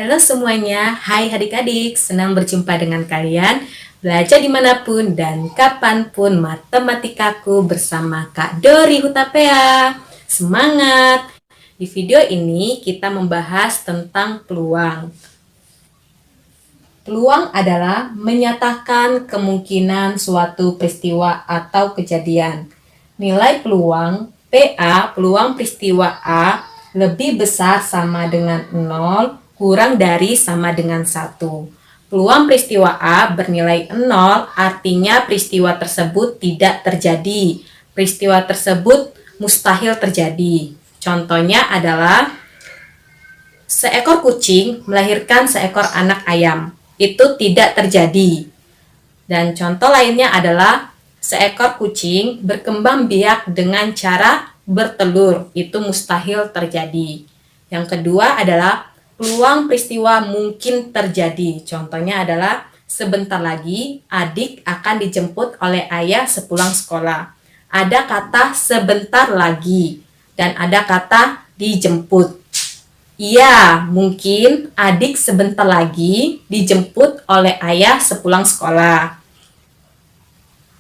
Halo semuanya, hai adik-adik, senang berjumpa dengan kalian. Belajar dimanapun dan kapanpun matematikaku bersama Kak Dori Hutapea. Semangat! Di video ini kita membahas tentang peluang. Peluang adalah menyatakan kemungkinan suatu peristiwa atau kejadian. Nilai peluang PA, peluang peristiwa A, lebih besar sama dengan 0, kurang dari sama dengan 1. Peluang peristiwa A bernilai 0 artinya peristiwa tersebut tidak terjadi. Peristiwa tersebut mustahil terjadi. Contohnya adalah seekor kucing melahirkan seekor anak ayam. Itu tidak terjadi. Dan contoh lainnya adalah seekor kucing berkembang biak dengan cara bertelur. Itu mustahil terjadi. Yang kedua adalah peluang peristiwa mungkin terjadi. Contohnya adalah sebentar lagi adik akan dijemput oleh ayah sepulang sekolah. Ada kata sebentar lagi dan ada kata dijemput. Iya, mungkin adik sebentar lagi dijemput oleh ayah sepulang sekolah.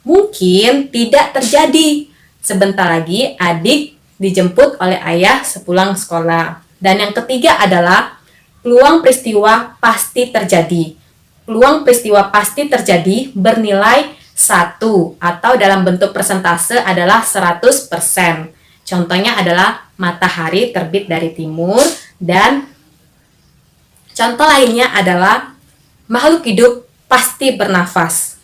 Mungkin tidak terjadi. Sebentar lagi adik dijemput oleh ayah sepulang sekolah. Dan yang ketiga adalah peluang peristiwa pasti terjadi. Peluang peristiwa pasti terjadi bernilai 1 atau dalam bentuk persentase adalah 100%. Contohnya adalah matahari terbit dari timur dan contoh lainnya adalah makhluk hidup pasti bernafas.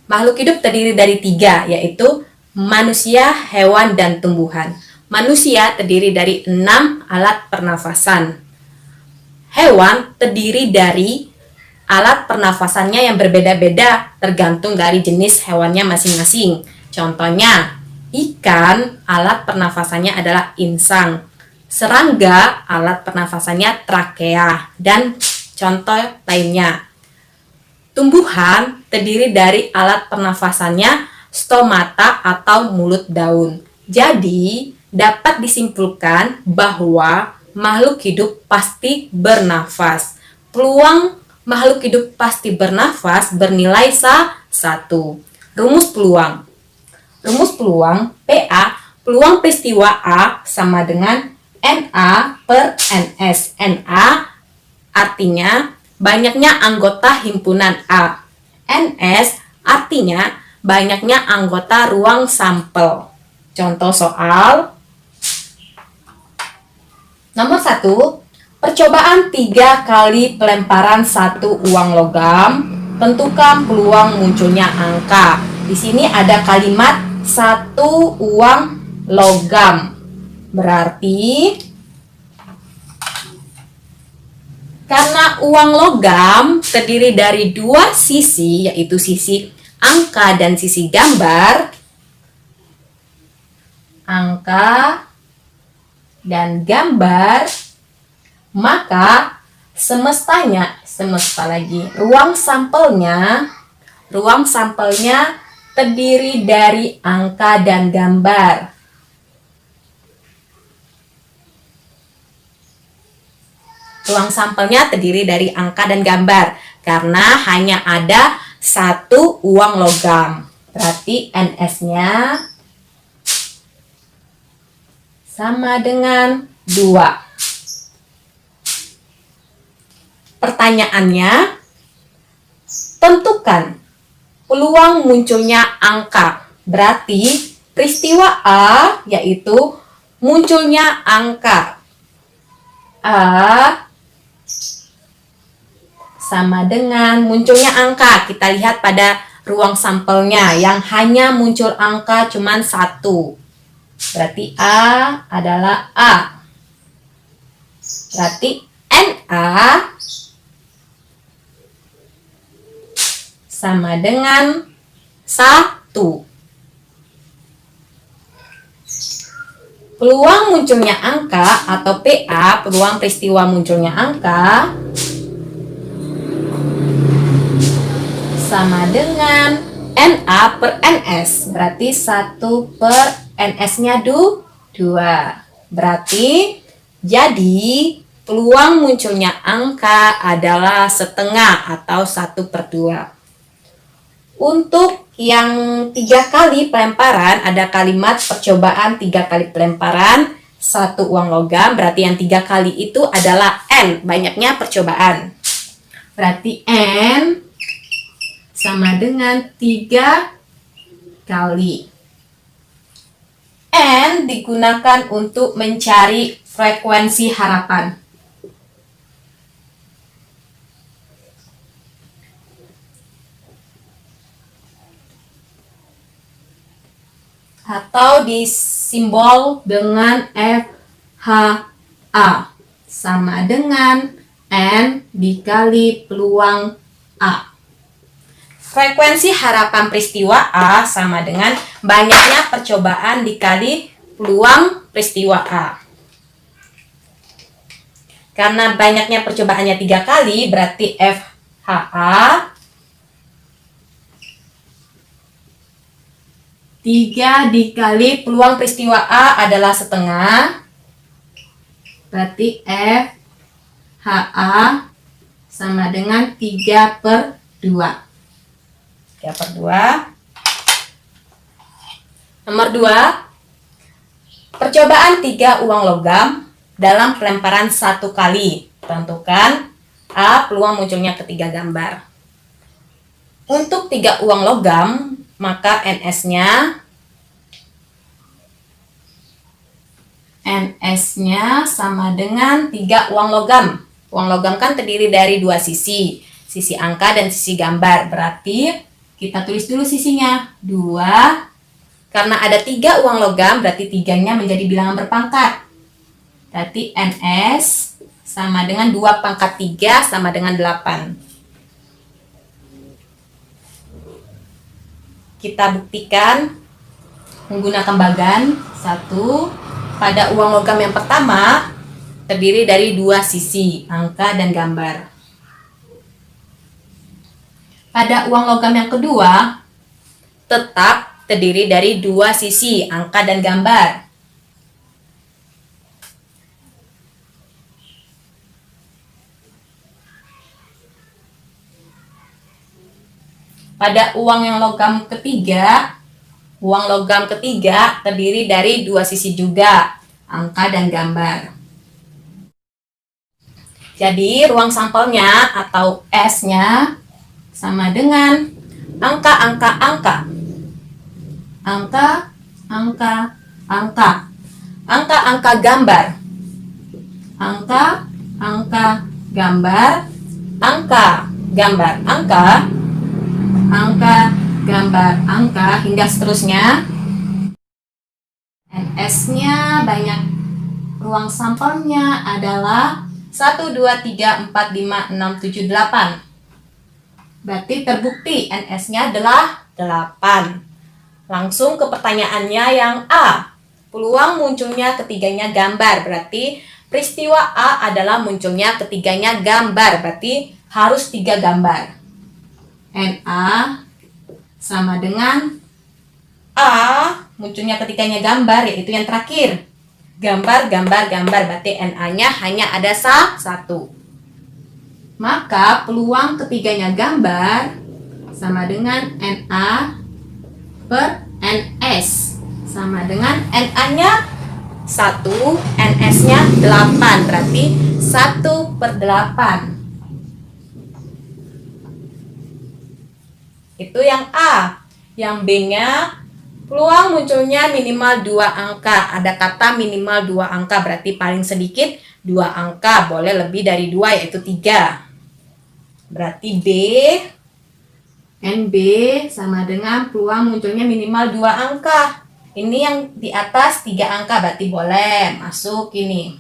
Makhluk hidup terdiri dari 3, yaitu manusia, hewan, dan tumbuhan. Manusia terdiri dari 6 alat pernafasan. Hewan terdiri dari alat pernafasannya yang berbeda-beda tergantung dari jenis hewannya masing-masing. Contohnya, ikan alat pernafasannya adalah insang. Serangga alat pernafasannya trakea dan contoh lainnya. Tumbuhan terdiri dari alat pernafasannya stomata atau mulut daun. Jadi, dapat disimpulkan bahwa makhluk hidup pasti bernafas. Peluang makhluk hidup pasti bernafas bernilai 1. Rumus peluang. Rumus peluang PA, peluang peristiwa A sama dengan NA per NS. NA artinya banyaknya anggota himpunan A. NS artinya banyaknya anggota ruang sampel. Contoh soal nomor 1, percobaan 3 kali pelemparan 1 uang logam, tentukan peluang munculnya angka. Di sini ada kalimat 1 uang logam. Berarti karena uang logam terdiri dari 2 sisi, yaitu sisi angka dan sisi gambar, angka dan gambar, maka ruang sampelnya terdiri dari angka dan gambar. Ruang sampelnya terdiri dari angka dan gambar karena hanya ada 1 uang logam. Berarti NS-nya sama dengan 2. Pertanyaannya, tentukan peluang munculnya angka. Berarti peristiwa A yaitu munculnya angka. A sama dengan munculnya angka. Kita lihat pada ruang sampelnya yang hanya muncul angka cuma 1. Berarti A adalah A. Berarti NA sama dengan 1. Peluang munculnya angka atau PA, peluang peristiwa munculnya angka, sama dengan NA per NS. Berarti 1 per NS-nya 2. Berarti jadi peluang munculnya angka adalah setengah atau 1/2. Untuk yang 3 kali pelemparan, ada kalimat percobaan 3 kali pelemparan, 1 uang logam, berarti yang 3 kali itu adalah N, banyaknya percobaan. Berarti N sama dengan 3 kali. N digunakan untuk mencari frekuensi harapan. Atau disimbol dengan FHA sama dengan N dikali peluang A. Frekuensi harapan peristiwa A sama dengan banyaknya percobaan dikali peluang peristiwa A. Karena banyaknya percobaannya 3 kali, berarti FHA 3 dikali peluang peristiwa A adalah setengah. Berarti FHA sama dengan 3/2. 3/2. Nomor 2. Percobaan 3 uang logam dalam pelemparan 1 kali. Tentukan A peluang munculnya ketiga gambar. Untuk 3 uang logam, maka NS-nya sama dengan 3 uang logam. Uang logam kan terdiri dari 2 sisi angka dan sisi gambar. Berarti kita tulis dulu sisinya, 2. Karena ada 3 uang logam, berarti 3-nya menjadi bilangan berpangkat. Berarti NS sama dengan 2 pangkat 3 sama dengan 8. Kita buktikan menggunakan bagan. 1. Pada uang logam yang pertama, terdiri dari 2 sisi, angka dan gambar. Pada uang logam yang kedua, tetap terdiri dari 2 sisi, angka dan gambar. Pada uang logam ketiga terdiri dari 2 sisi juga, angka dan gambar. Jadi ruang sampelnya atau S-nya sama dengan angka-angka gambar. Angka gambar angka hingga seterusnya. NS-nya banyak, ruang sampelnya adalah 1, 2, 3, 4, 5, 6, 7, 8. Berarti terbukti NS-nya adalah 8. Langsung ke pertanyaannya yang A. Peluang munculnya ketiganya gambar. Berarti peristiwa A adalah munculnya ketiganya gambar. Berarti harus 3 gambar. NA sama dengan A munculnya ketiganya gambar, yaitu yang terakhir. Gambar. Berarti NA-nya hanya ada 1. Maka peluang ketiganya gambar sama dengan NA per NS sama dengan NA-nya 1, NS-nya 8. Berarti 1/8. Itu yang A. Yang B-nya peluang munculnya minimal 2 angka. Ada kata minimal 2 angka, berarti paling sedikit 2 angka. Boleh lebih dari 2, yaitu 3. Berarti B, NB sama dengan peluang munculnya minimal 2 angka. Ini yang di atas 3 angka, berarti boleh masuk ini.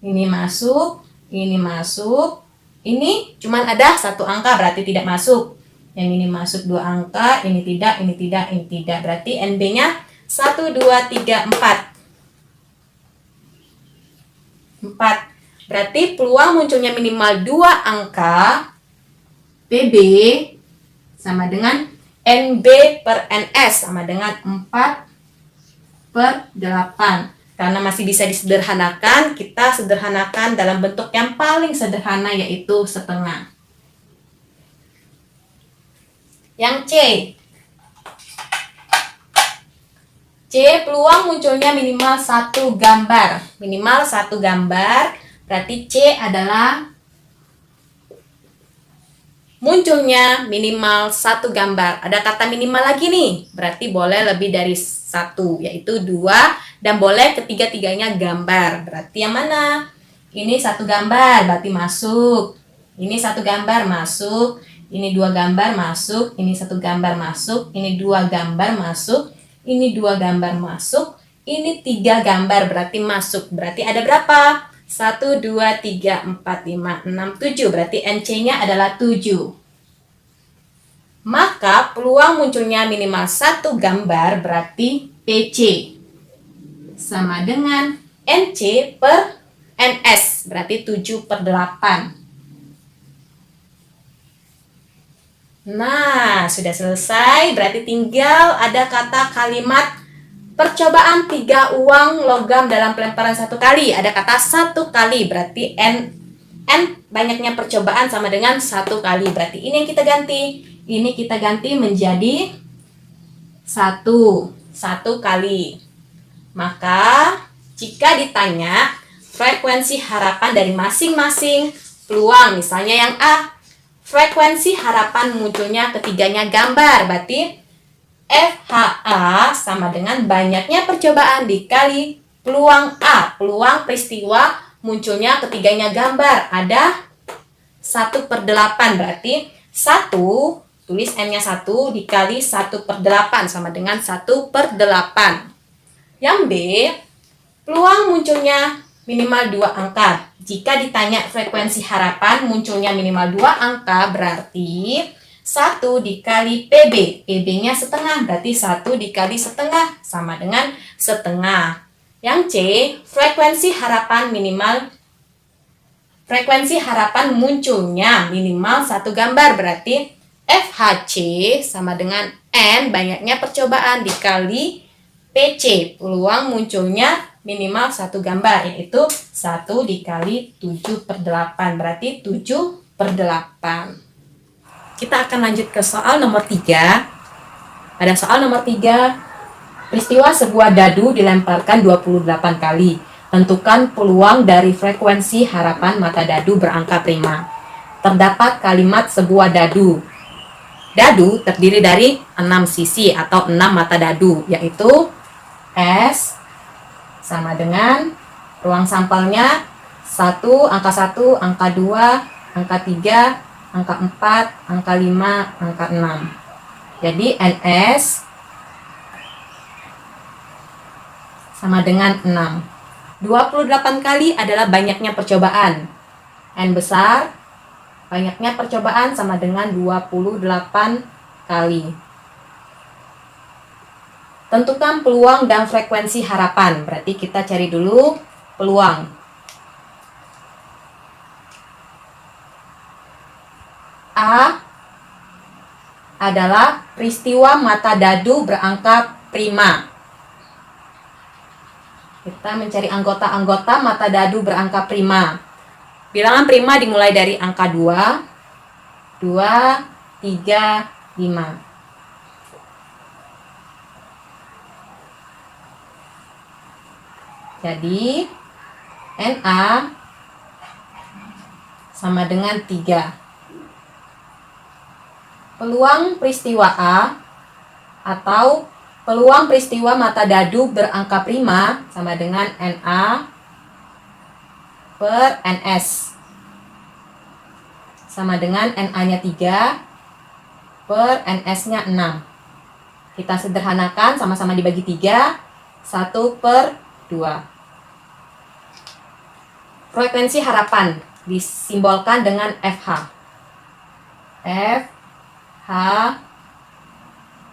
Ini masuk, ini masuk. Ini cuma ada 1 angka, berarti tidak masuk. Yang ini masuk 2 angka, ini tidak, ini tidak, ini tidak. Berarti NB-nya 1, 2, 3, 4. 4. Berarti peluang munculnya minimal 2 angka PB sama dengan NB per NS sama dengan 4/8. Karena masih bisa disederhanakan, kita sederhanakan dalam bentuk yang paling sederhana, yaitu setengah. Yang C. Peluang munculnya minimal satu gambar. Minimal satu gambar, berarti C adalah munculnya minimal satu gambar. Ada kata minimal lagi nih, berarti boleh lebih dari satu, yaitu 2, dan boleh ketiga-tiganya gambar. Berarti yang mana? Ini satu gambar, berarti masuk. Ini satu gambar masuk. Ini 2 gambar masuk. Ini satu gambar masuk. Ini 2 gambar masuk. Ini 2 gambar masuk. Ini 3 gambar, berarti masuk. Berarti ada berapa? 1, 2, 3, 4, 5, 6, 7. Berarti NC-nya adalah 7. Maka peluang munculnya minimal satu gambar berarti PC sama dengan NC per NS, berarti 7/8. Nah, sudah selesai. Berarti tinggal ada kata kalimat percobaan 3 uang logam dalam pelemparan 1 kali. Ada kata 1 kali, berarti N banyaknya percobaan sama dengan 1 kali. Berarti ini yang kita ganti. Ini kita ganti menjadi 1 kali. Maka jika ditanya frekuensi harapan dari masing-masing peluang, misalnya yang A, frekuensi harapan munculnya ketiganya gambar, berarti FHA sama dengan banyaknya percobaan dikali peluang A, peluang peristiwa munculnya ketiganya gambar, ada 1/8, berarti 1, tulis N-nya 1 dikali 1/8 sama dengan 1/8. Yang B, peluang munculnya minimal 2 angka. Jika ditanya frekuensi harapan munculnya minimal 2 angka, berarti 1 dikali PB. PB-nya setengah, berarti 1 dikali setengah sama dengan setengah. Yang C, frekuensi harapan munculnya minimal 1 gambar, berarti FHC sama dengan N banyaknya percobaan dikali PC, peluang munculnya minimal 1 gambar, yaitu 1 dikali 7/8, berarti 7/8. Kita akan lanjut ke soal nomor 3. Pada soal nomor 3, peristiwa sebuah dadu dilemparkan 28 kali. Tentukan peluang dari frekuensi harapan mata dadu berangka prima. Terdapat kalimat sebuah dadu. Dadu terdiri dari 6 sisi atau 6 mata dadu, yaitu S sama dengan ruang sampelnya 1, angka 1, angka 2, angka 3, angka 4, angka 5, angka 6. Jadi NS sama dengan 6. 28 kali adalah banyaknya percobaan. N besar, banyaknya percobaan sama dengan 28 kali. Tentukan peluang dan frekuensi harapan. Berarti kita cari dulu peluang. A adalah peristiwa mata dadu berangka prima. Kita mencari anggota-anggota mata dadu berangka prima. Bilangan prima dimulai dari angka 2, 3, 5. Jadi NA sama dengan 3. Peluang peristiwa A atau peluang peristiwa mata dadu berangka prima sama dengan NA per NS sama dengan NA-nya 3 per NS-nya 6. Kita sederhanakan, sama-sama dibagi 3, 1/2. Frekuensi harapan disimbolkan dengan FH.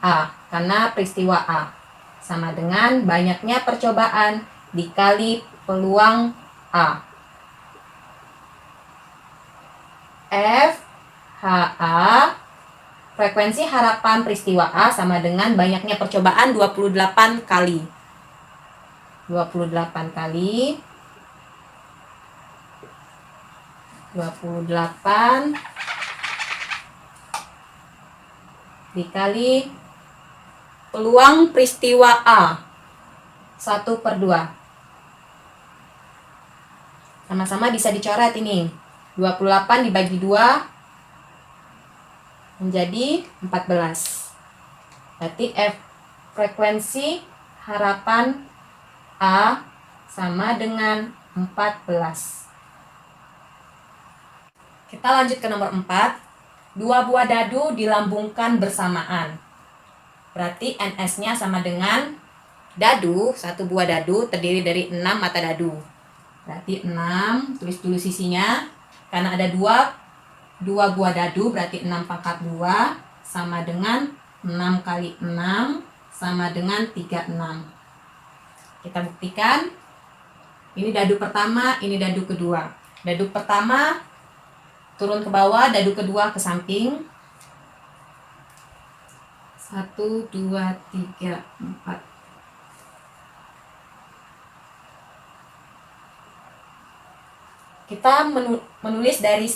A karena peristiwa A sama dengan banyaknya percobaan dikali peluang A. FHA, frekuensi harapan peristiwa A sama dengan banyaknya percobaan 28 kali. 28 kali 28 dikali peluang peristiwa A 1/2. Sama-sama bisa dicoret ini. 28 dibagi 2 menjadi 14. Berarti frekuensi harapan A sama dengan 14. Kita lanjut ke nomor 4. 2 buah dadu dilambungkan bersamaan. Berarti NS-nya sama dengan dadu, 1 buah dadu terdiri dari 6 mata dadu. Berarti 6, tulis dulu sisinya. Karena ada 2 buah dadu, berarti 6 pangkat 2 sama dengan 6 kali 6 sama dengan 36. Kita buktikan. Ini dadu pertama, ini dadu kedua. Dadu pertama turun ke bawah, dadu kedua ke samping. 1, 2, 3, 4. Kita menulis dari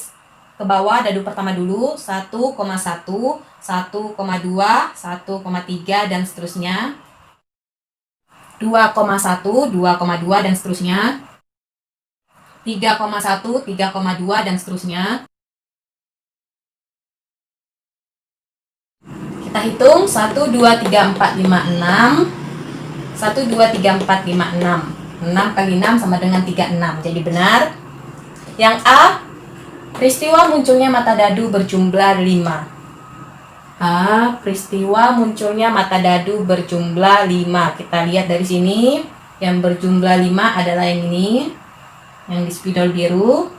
ke bawah dadu pertama dulu, 1,1, 1,2, 1,3 dan seterusnya. 2,1, 2,2 dan seterusnya. 3,1, 3,2 dan seterusnya. Kita hitung 1, 2, 3, 4, 5, 6. 1, 2, 3, 4, 5, 6. 6 kali 6 sama dengan 36. Jadi benar. Yang A, peristiwa munculnya mata dadu berjumlah 5. A, peristiwa munculnya mata dadu berjumlah 5. Kita lihat dari sini, yang berjumlah 5 adalah yang ini, yang di spidol biru.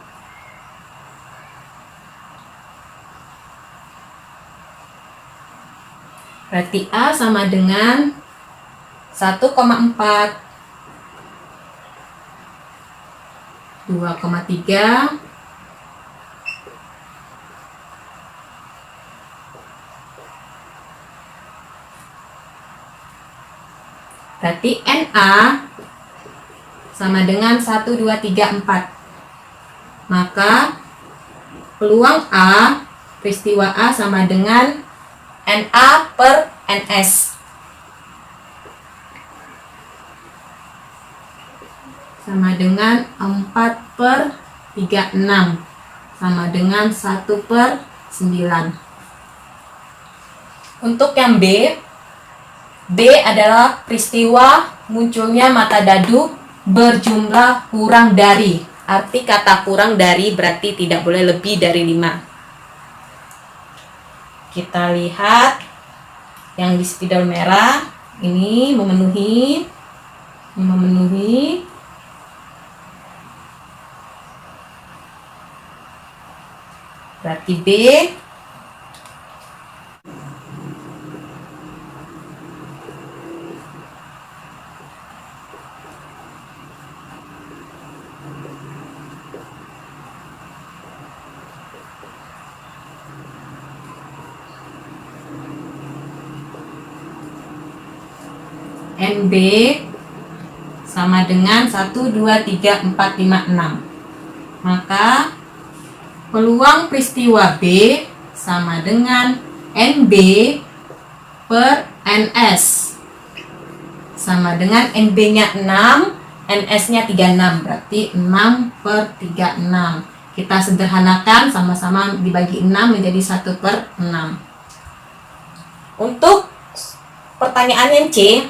Berarti A sama dengan 1,4, 2,3, berarti NA sama dengan 1, 2, 3, 4. Maka peluang A, peristiwa A sama dengan NA per NS. Sama dengan 4/36. Sama dengan 1/9. Untuk yang B adalah peristiwa munculnya mata dadu berjumlah kurang dari. Arti kata kurang dari berarti tidak boleh lebih dari 5. Kita lihat yang di spidol merah ini memenuhi. Berarti B. NB sama dengan 1, 2, 3, 4, 5, 6. Maka peluang peristiwa B sama dengan NB per NS. Sama dengan NB-nya 6, NS-nya 36. Berarti 6/36. Kita sederhanakan, sama-sama dibagi 6 menjadi 1/6. Untuk pertanyaan yang C,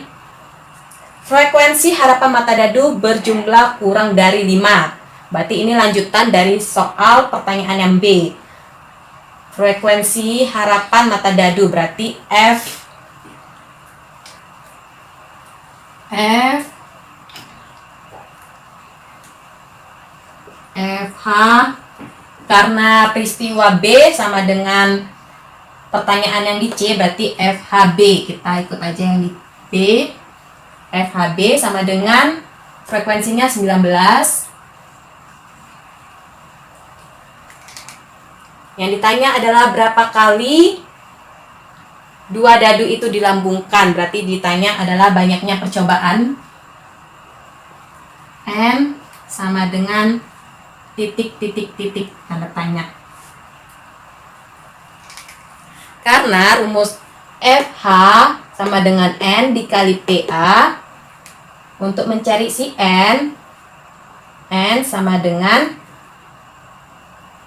frekuensi harapan mata dadu berjumlah kurang dari 5. Berarti ini lanjutan dari soal pertanyaan yang B. Frekuensi harapan mata dadu berarti FH karena peristiwa B sama dengan pertanyaan yang di C, berarti FHB. Kita ikut aja yang di B. FHB sama dengan frekuensinya 19. Yang ditanya adalah berapa kali 2 dadu itu dilambungkan. Berarti ditanya adalah banyaknya percobaan. N sama dengan titik tanda tanya. Karena rumus FH sama dengan N dikali PA, untuk mencari si N sama dengan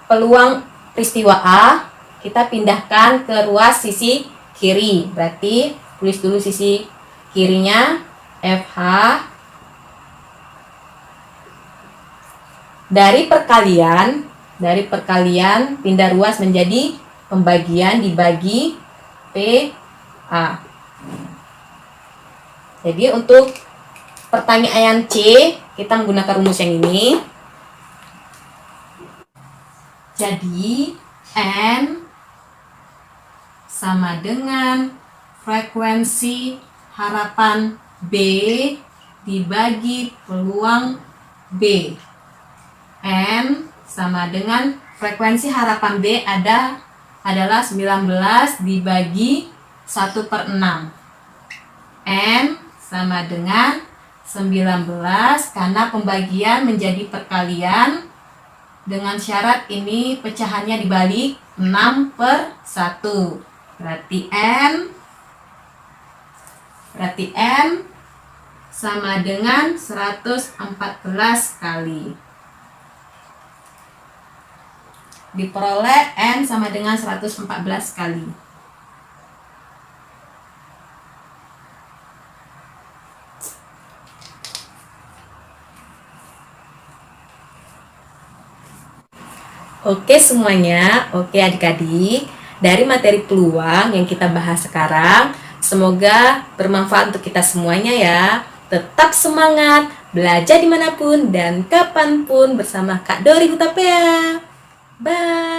peluang peristiwa A, kita pindahkan ke ruas sisi kiri. Berarti tulis dulu sisi kirinya FH. Dari perkalian pindah ruas menjadi pembagian dibagi PA. Jadi untuk pertanyaan C, kita menggunakan rumus yang ini. Jadi N sama dengan frekuensi harapan B dibagi peluang B. N sama dengan frekuensi harapan B adalah 19 dibagi 1/6. N sama dengan 19 karena pembagian menjadi perkalian. Dengan syarat ini pecahannya dibalik 6/1. Berarti N sama dengan 114 kali. Diperoleh N sama dengan 114 kali. Oke semuanya, oke adik-adik, dari materi peluang yang kita bahas sekarang, semoga bermanfaat untuk kita semuanya ya. Tetap semangat, belajar dimanapun dan kapanpun bersama Kak Dori Hutapea. Bye!